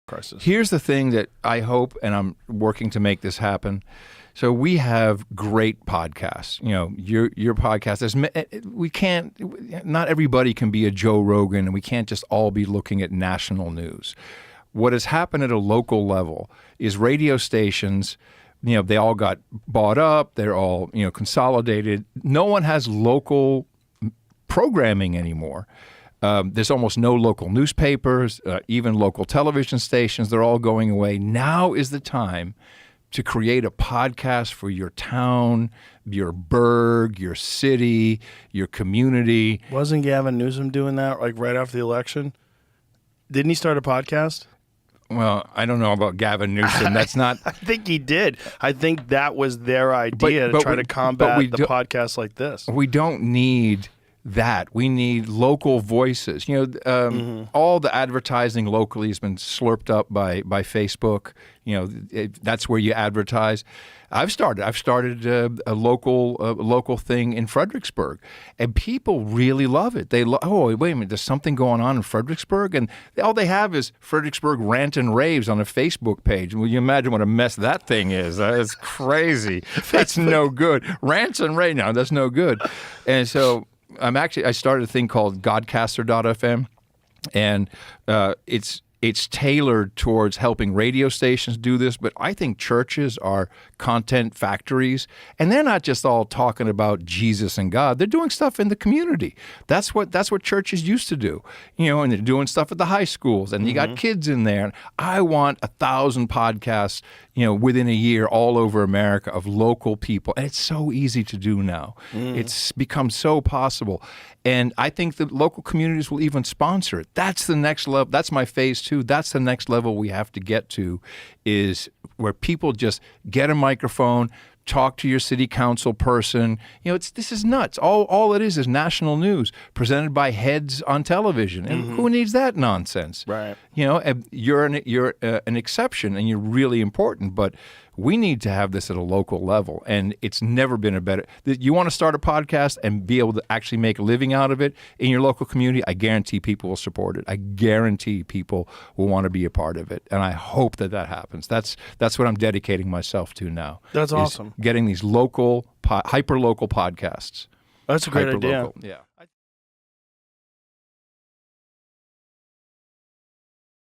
crisis. Here's the thing that I hope, and I'm working to make this happen. So we have great podcasts. You know, your podcast. Not everybody can be a Joe Rogan, and we can't just all be looking at national news. What has happened at a local level is radio stations, you know, they all got bought up. They're all, you know, consolidated. No one has local programming anymore. There's almost no local newspapers, even local television stations. They're all going away. Now is the time to create a podcast for your town, your burg, your city, your community. Wasn't Gavin Newsom doing that like right after the election? Didn't he start a podcast? Well, I don't know about Gavin Newsom. That's not. I think he did. I think that was their idea to try to combat the podcasts like this. We don't need that. We need local voices. You know, all the advertising locally has been slurped up by Facebook. You know, that's where you advertise. I've started a local thing in Fredericksburg, and people really love it. Oh, wait a minute, there's something going on in Fredericksburg, and all they have is Fredericksburg Rant and Raves on a Facebook page. Will you imagine what a mess that thing is? That's crazy. That's no good. Rants and Raves now, that's no good. And so I started a thing called Godcaster.fm, and it's tailored towards helping radio stations do this, but I think churches are content factories, and they're not just all talking about Jesus and God. They're doing stuff in the community. That's what churches used to do, you know, and they're doing stuff at the high schools, and you got kids in there. I want 1,000 podcasts, you know, within a year all over America of local people, and it's so easy to do now. It's become so possible. And I think the local communities will even sponsor it. That's the next level. That's my phase 2. That's the next level we have to get to, is where people just get a microphone, talk to your city council person. You know, this is nuts. All it is national news presented by heads on television. And who needs that nonsense? Right. You know, you're an exception, and you're really important, but we need to have this at a local level, and it's never been a better. You want to start a podcast and be able to actually make a living out of it in your local community, I guarantee people will support it. I guarantee people will want to be a part of it, and I hope that happens. That's what I'm dedicating myself to now. That's awesome. Getting these local, hyper-local podcasts. That's a great idea. Yeah.